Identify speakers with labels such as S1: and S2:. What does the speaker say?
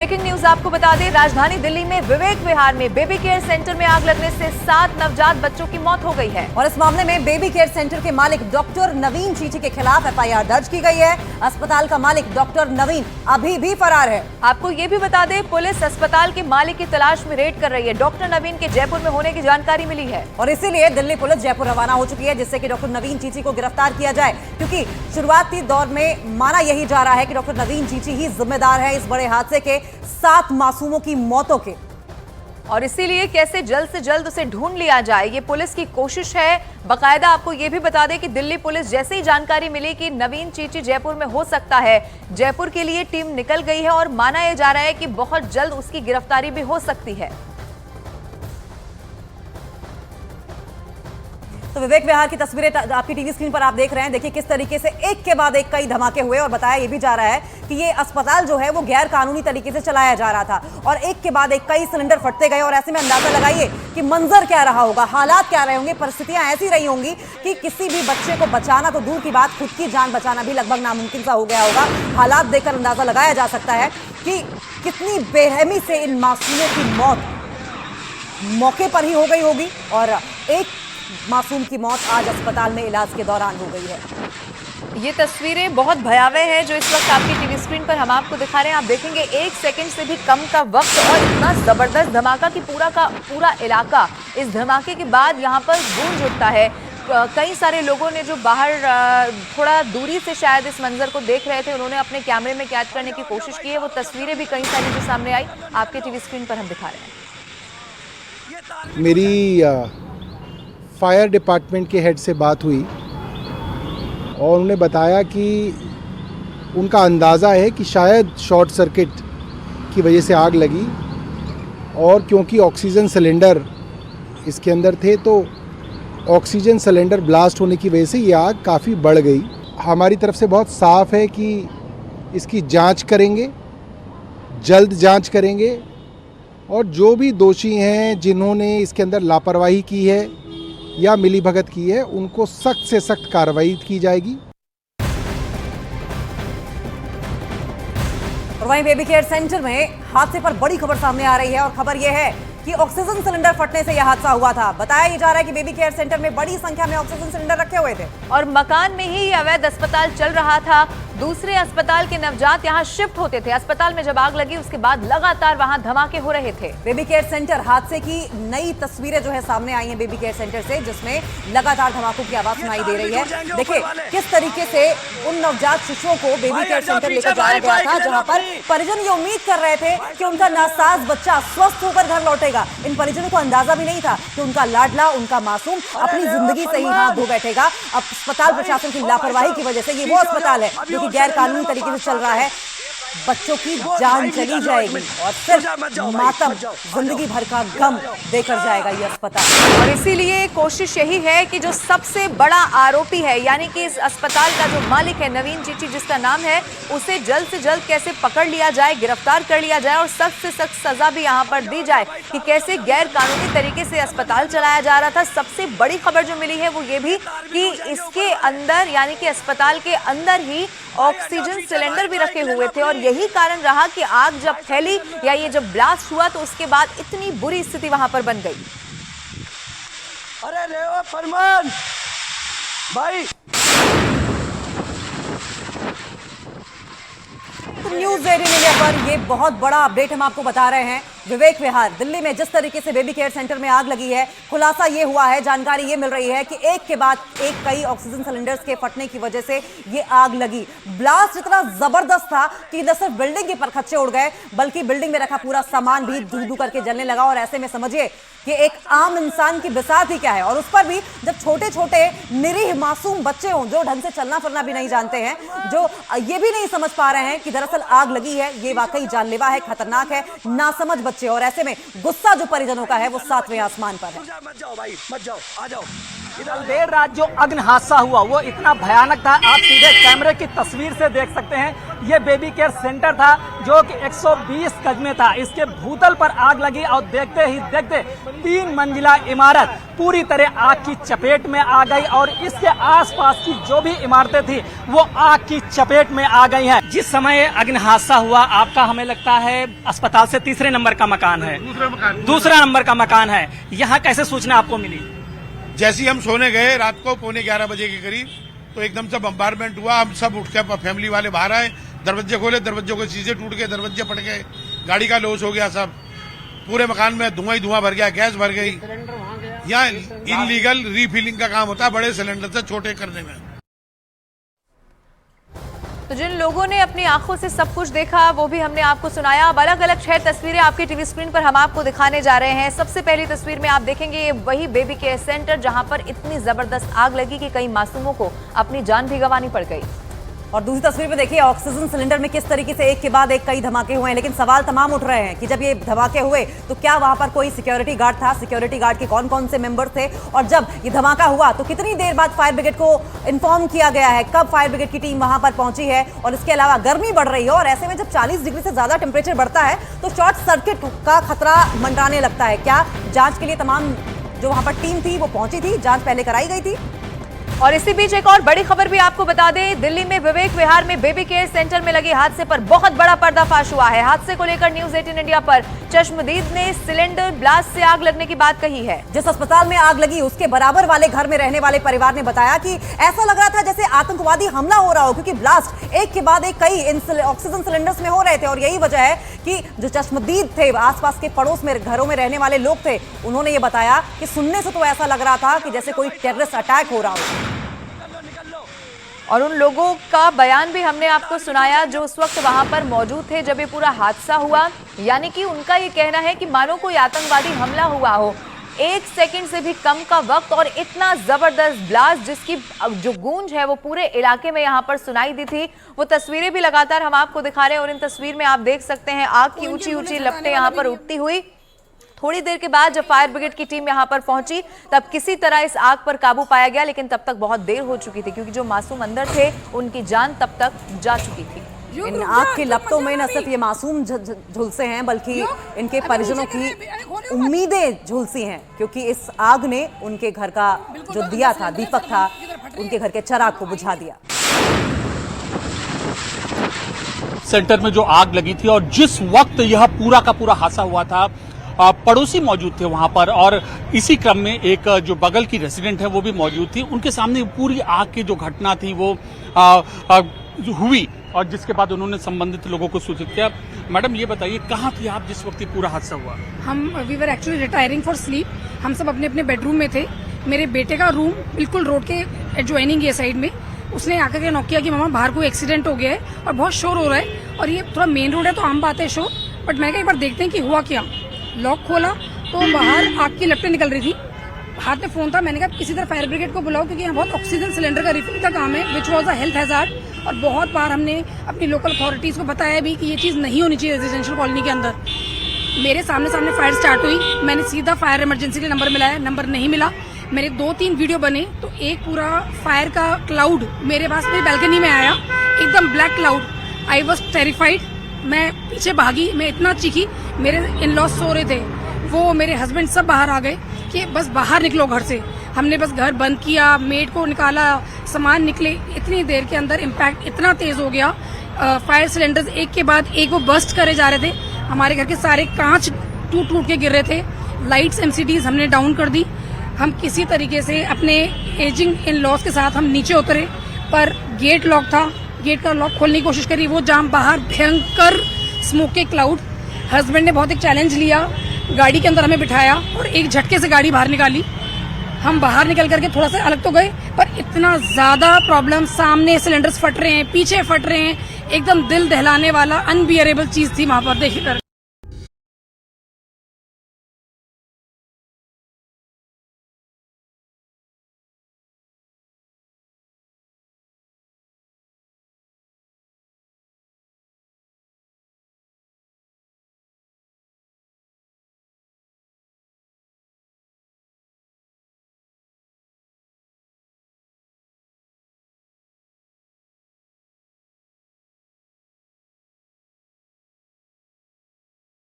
S1: Breaking news आपको बता दें, राजधानी दिल्ली में विवेक विहार में बेबी केयर सेंटर में आग लगने से 7 नवजात बच्चों की मौत हो गई है
S2: और इस मामले में बेबी केयर सेंटर के मालिक डॉक्टर नवीन चीची के खिलाफ एफआईआर दर्ज की गई है। अस्पताल का मालिक डॉक्टर नवीन अभी भी फरार है।
S1: आपको ये भी बता दें, पुलिस अस्पताल के मालिक की तलाश में रेड कर रही है। डॉक्टर नवीन के जयपुर में होने की जानकारी मिली है
S2: और इसीलिए दिल्ली पुलिस जयपुर रवाना हो चुकी है, जिससे कि डॉक्टर नवीन चीची को गिरफ्तार किया जाए, क्योंकि शुरुआती दौर में माना यही जा रहा है कि डॉक्टर नवीन चीची ही जिम्मेदार है इस बड़े हादसे के 7 मासूमों की मौतों के।
S1: और इसीलिए कैसे जल्द से जल्द उसे ढूंढ लिया जाए, ये पुलिस की कोशिश है। बकायदा आपको ये भी बता दें कि दिल्ली पुलिस जैसे ही जानकारी मिली कि नवीन चीची जयपुर में हो सकता है, जयपुर के लिए टीम निकल गई है और माना यह जा रहा है कि बहुत जल्द उसकी गिरफ्तारी भी हो सकती है।
S2: तो विवेक विहार की तस्वीरें आपकी टीवी स्क्रीन पर आप देख रहे हैं। देखिए किस तरीके से एक के बाद एक कई धमाके हुए और बताया ये भी जा रहा है कि ये अस्पताल जो है वो गैर कानूनी तरीके से चलाया जा रहा था और एक के बाद एक कई सिलेंडर फटते गए। और ऐसे में अंदाजा लगाइए कि मंजर क्या रहा होगा, हालात क्या रहे होंगे, परिस्थितियां ऐसी रही होंगी कि किसी भी बच्चे को बचाना तो दूर की बात, खुद की जान बचाना भी लगभग नामुमकिन सा हो गया होगा। हालात देखकर अंदाजा लगाया जा सकता है कि कितनी बेरहमी से इन मासूमों की मौत मौके पर ही हो गई होगी और एक मासूम की मौत आज अस्पताल में इलाज के दौरान हो गई है।
S1: ये तस्वीरें बहुत भयावह है जो इस वक्त आपकी टीवी स्क्रीन पर हम आपको दिखा रहे हैं। आप देखेंगे 1 सेकंड से भी कम का वक्त और इतना जबरदस्त धमाका कि पूरा का पूरा इलाका इस धमाके के बाद यहाँ पर गूंज उठता है। कई सारे लोगों ने जो बाहर थोड़ा दूरी से शायद इस मंजर को देख रहे थे, उन्होंने अपने कैमरे में कैद करने की कोशिश की है। वो तस्वीरें भी कई सारी जो सामने आई आपके टीवी स्क्रीन पर हम दिखा रहे हैं।
S3: मेरी फायर डिपार्टमेंट के हेड से बात हुई और उन्होंने बताया कि उनका अंदाज़ा है कि शायद शॉर्ट सर्किट की वजह से आग लगी और क्योंकि ऑक्सीजन सिलेंडर इसके अंदर थे तो ऑक्सीजन सिलेंडर ब्लास्ट होने की वजह से ये आग काफ़ी बढ़ गई। हमारी तरफ से बहुत साफ है कि इसकी जांच करेंगे, जल्द जांच करेंगे और जो भी दोषी हैं जिन्होंने इसके अंदर लापरवाही की है या मिलीभगत की है, उनको सख्त से सख्त कार्रवाई की जाएगी।
S2: और वहीं बेबी केयर सेंटर में हादसे पर बड़ी खबर सामने आ रही है और खबर यह है कि ऑक्सीजन सिलेंडर फटने से यह हादसा हुआ था। बताया ये जा रहा है कि बेबी केयर सेंटर में बड़ी संख्या में ऑक्सीजन सिलेंडर रखे हुए थे
S1: और मकान में ही अवैध अस्पताल चल रहा था। दूसरे अस्पताल के नवजात यहां शिफ्ट होते थे। अस्पताल में जब आग लगी उसके बाद लगातार वहां धमाके हो रहे थे।
S2: बेबी केयर सेंटर हादसे की नई तस्वीरें जो है सामने आई हैं बेबी केयर सेंटर से, जिसमें लगातार धमाकों की आवाज सुनाई दे रही है। देखिए किस तरीके से उन नवजात शिशुओं को बेबी केयर सेंटर लेकर जाया गया था, जहां पर परिजन ये उम्मीद कर रहे थे कि उनका नासाज बच्चा स्वस्थ होकर घर लौटेगा। इन परिजनों को अंदाजा भी नहीं था कि उनका लाडला, उनका मासूम अपनी जिंदगी से ही हाथ धो बैठेगा। अब अस्पताल प्रशासन की लापरवाही की वजह से ये वो अस्पताल है जो कि गैर कानूनी तरीके से चल रहा है। बच्चों की जान चली जाएगी और सिर्फ मातम, जिंदगी भर का गम देकर जाएगा ये अस्पताल।
S1: और इसीलिए कोशिश यही है कि जो सबसे बड़ा आरोपी है, यानी कि इस अस्पताल का जो मालिक है नवीन चीची जिसका नाम है, उसे जल्द से जल्द कैसे पकड़ लिया जाए, गिरफ्तार कर लिया जाए और सख्त से सख्त सजा भी यहाँ पर दी जाए कि कैसे गैर कानूनी तरीके से अस्पताल चलाया जा रहा था। सबसे बड़ी खबर जो मिली है वो ये भी कि इसके अंदर, यानी कि अस्पताल के अंदर ही ऑक्सीजन सिलेंडर भी रखे हुए थे और यही कारण रहा कि आग जब फैली या ये जब ब्लास्ट हुआ तो उसके बाद इतनी बुरी स्थिति वहां पर बन गई।
S4: अरे ले फरमान भाई।
S2: तो न्यूज 18 इंडिया पर ये बहुत बड़ा अपडेट हम आपको बता रहे हैं। विवेक विहार दिल्ली में जिस तरीके से बेबी केयर सेंटर में आग लगी है, खुलासा ये हुआ है, जानकारी ये मिल रही है कि एक के बाद एक कई ऑक्सीजन सिलेंडर्स के फटने की वजह से ये आग लगी। ब्लास्ट इतना जबरदस्त था कि न सिर्फ बिल्डिंग के परखच्चे उड़ गए बल्कि बिल्डिंग में रखा पूरा सामान भी धू धू करके जलने लगा। और ऐसे में समझिए कि एक आम इंसान की बिसात ही क्या है, और उस पर भी जब छोटे छोटे निरीह मासूम बच्चे हों जो ढंग से चलना फिरना भी नहीं जानते हैं, जो ये भी नहीं समझ पा रहे हैं कि दरअसल आग लगी है, ये वाकई जानलेवा है, खतरनाक है, नासमझ बच्चे। और ऐसे में गुस्सा जो परिजनों का है वो 7वें आसमान पर है।
S4: मत जाओ भाई, मत जाओ, आ जाओ।
S5: कल देर रात जो अग्नि हादसा हुआ वो इतना भयानक था, आप सीधे कैमरे की तस्वीर से देख सकते हैं। ये बेबी केयर सेंटर था जो कि 120 गज में था। इसके भूतल पर आग लगी और देखते ही देखते 3 मंजिला इमारत पूरी तरह आग की चपेट में आ गई और इसके आसपास की जो भी इमारतें थी वो आग की चपेट में आ गई हैं। जिस समय अग्नि हादसा हुआ आपका हमें लगता है अस्पताल से तीसरे नंबर का मकान है, दूसरा नंबर का मकान है, यहाँ कैसे सूचना आपको मिली?
S6: जैसे ही हम सोने गए रात को 11:15 बजे के करीब, तो एकदम से बम्बारमेंट हुआ। हम सब उठ के फैमिली वाले बाहर आए, दरवाजे खोले, दरवाजों के शीशे टूट गए, दरवाजे फट गए, गाड़ी का लॉस हो गया, सब पूरे मकान में धुआं ही धुआं भर गया, गैस भर गई। यहाँ इनलीगल रीफिलिंग का काम होता है बड़े सिलेंडर से छोटे करने में।
S1: तो जिन लोगों ने अपनी आंखों से सब कुछ देखा वो भी हमने आपको सुनाया। अब अलग अलग 6 तस्वीरें आपकी टीवी स्क्रीन पर हम आपको दिखाने जा रहे हैं। सबसे पहली तस्वीर में आप देखेंगे ये वही बेबी केयर सेंटर जहां पर इतनी जबरदस्त आग लगी कि कई मासूमों को अपनी जान भी गंवानी पड़ गई।
S2: और दूसरी तस्वीर में देखिए ऑक्सीजन सिलेंडर में किस तरीके से एक के बाद एक कई धमाके हुए हैं। लेकिन सवाल तमाम उठ रहे हैं कि जब ये धमाके हुए तो क्या वहां पर कोई सिक्योरिटी गार्ड था, सिक्योरिटी गार्ड के कौन कौन से मेंबर थे, और जब ये धमाका हुआ तो कितनी देर बाद फायर ब्रिगेड को इन्फॉर्म किया गया है, कब फायर ब्रिगेड की टीम वहां पर पहुंची है। और इसके अलावा गर्मी बढ़ रही है और ऐसे में जब 40 डिग्री से ज्यादा टेम्परेचर बढ़ता है तो शॉर्ट सर्किट का खतरा मंडराने लगता है। क्या जांच के लिए तमाम जो वहां पर टीम थी वो पहुंची थी, जांच पहले कराई गई थी?
S1: और इसी बीच एक और बड़ी खबर भी आपको बता दें, दिल्ली में विवेक विहार में बेबी केयर सेंटर में लगे हादसे पर बहुत बड़ा पर्दाफाश हुआ है। हादसे को लेकर न्यूज 18 इंडिया पर चश्मदीद ने सिलेंडर ब्लास्ट से आग लगने की बात कही है।
S2: जिस अस्पताल में आग लगी उसके बराबर वाले घर में रहने वाले परिवार ने बताया कि ऐसा लग रहा था जैसे आतंकवादी हमला हो रहा हो, क्योंकि ब्लास्ट एक के बाद एक कई ऑक्सीजन सिलेंडर्स में हो रहे थे। और यही वजह है कि जो चश्मदीद थे, आसपास के पड़ोस में घरों में रहने वाले लोग थे, उन्होंने ये बताया कि सुनने से तो ऐसा लग रहा था कि जैसे कोई टेररिस्ट अटैक हो रहा हो।
S1: और उन लोगों का बयान भी हमने आपको सुनाया जो उस वक्त वहां पर मौजूद थे जब ये पूरा हादसा हुआ। यानी कि उनका ये कहना है कि मानो कोई आतंकवादी हमला हुआ हो। 1 सेकंड से भी कम का वक्त और इतना जबरदस्त ब्लास्ट जिसकी जो गूंज है वो पूरे इलाके में यहाँ पर सुनाई दी थी। वो तस्वीरें भी लगातार हम आपको दिखा रहे हैं और इन तस्वीर में आप देख सकते हैं आग की ऊंची ऊंची लपटें यहाँ पर उठती हुई। थोड़ी देर के बाद जब फायर ब्रिगेड की टीम यहां पर पहुंची तब किसी तरह इस आग पर काबू पाया गया, लेकिन तब तक बहुत देर हो चुकी थी क्योंकि जो मासूम अंदर थे उनकी जान तब तक जा चुकी थी।
S2: इन आग की लपटों में न सिर्फ ये मासूम झुलसे हैं बल्कि इनके परिजनों की उम्मीदें झुलसी हैं, क्योंकि इस आग ने उनके घर का जो दिया था, दीपक था, उनके घर के चिराग को बुझा दिया।
S7: सेंटर में जो आग लगी थी और जिस वक्त यह पूरा का पूरा हादसा हुआ था, पड़ोसी मौजूद थे वहां पर और इसी क्रम में एक जो बगल की रेसिडेंट है वो भी मौजूद थी। उनके सामने पूरी आग की जो घटना थी वो हुई और जिसके बाद उन्होंने संबंधित लोगों को सूचित किया। मैडम ये बताइए कहाँ थी आप जिस वक्त पूरा हादसा हुआ?
S8: We were actually retiring for sleep. हम सब अपने अपने बेडरूम में थे। मेरे बेटे का रूम बिल्कुल रोड के एडजॉइनिंग ये साइड में। उसने आकर के नॉक किया कि मामा बाहर कोई एक्सीडेंट हो गया है और बहुत शोर हो रहा है और ये थोड़ा मेन रोड है तो आम बात है शोर, बट मैंने कहा एक बार देखते हैं कि हुआ क्या। लॉक खोला तो बाहर आग की लपटें निकल रही थी। हाथ में फोन था, मैंने कहा किसी तरह फायर ब्रिगेड को बुलाओ क्योंकि यहाँ बहुत ऑक्सीजन सिलेंडर का रिफिल का काम है, which was a health hazard. और बहुत बार हमने अपनी लोकल अथॉरिटीज को बताया भी कि ये चीज नहीं होनी चाहिए रेजिडेंशियल कॉलोनी के अंदर। मेरे सामने सामने फायर स्टार्ट हुई, मैंने सीधा फायर इमरजेंसी के नंबर मिलाया, नंबर नहीं मिला। मेरे 2-3 वीडियो बने तो एक पूरा फायर का क्लाउड मेरे पास मेरी बैल्कनी में आया, एकदम black cloud. I was terrified. मैं पीछे भागी, मैं इतना चीखी, मेरे इन लॉज सो रहे थे, वो मेरे हस्बैंड सब बाहर आ गए कि बस बाहर निकलो घर से। हमने बस घर बंद किया, मेड को निकाला, सामान निकले। इतनी देर के अंदर इम्पैक्ट इतना तेज हो गया, फायर सिलेंडर्स एक के बाद एक वो बस्ट करे जा रहे थे। हमारे घर के सारे कांच टूट टूट के गिर रहे थे। लाइट्स एमसीडीज हमने डाउन कर दी। हम किसी तरीके से अपने एजिंग इन लॉज के साथ हम नीचे उतरे, पर गेट लॉक था। गेट का लॉक खोलने की कोशिश करी, वो जाम बाहर, भयंकर स्मोक के क्लाउड। हस्बैंड ने बहुत एक चैलेंज लिया, गाड़ी के अंदर हमें बिठाया और एक झटके से गाड़ी बाहर निकाली। हम बाहर निकल करके थोड़ा सा अलग तो गए, पर इतना ज्यादा प्रॉब्लम, सामने सिलेंडर्स फट रहे हैं, पीछे फट रहे हैं, एकदम दिल दहलाने वाला अनबियरेबल चीज थी वहां पर देखकर।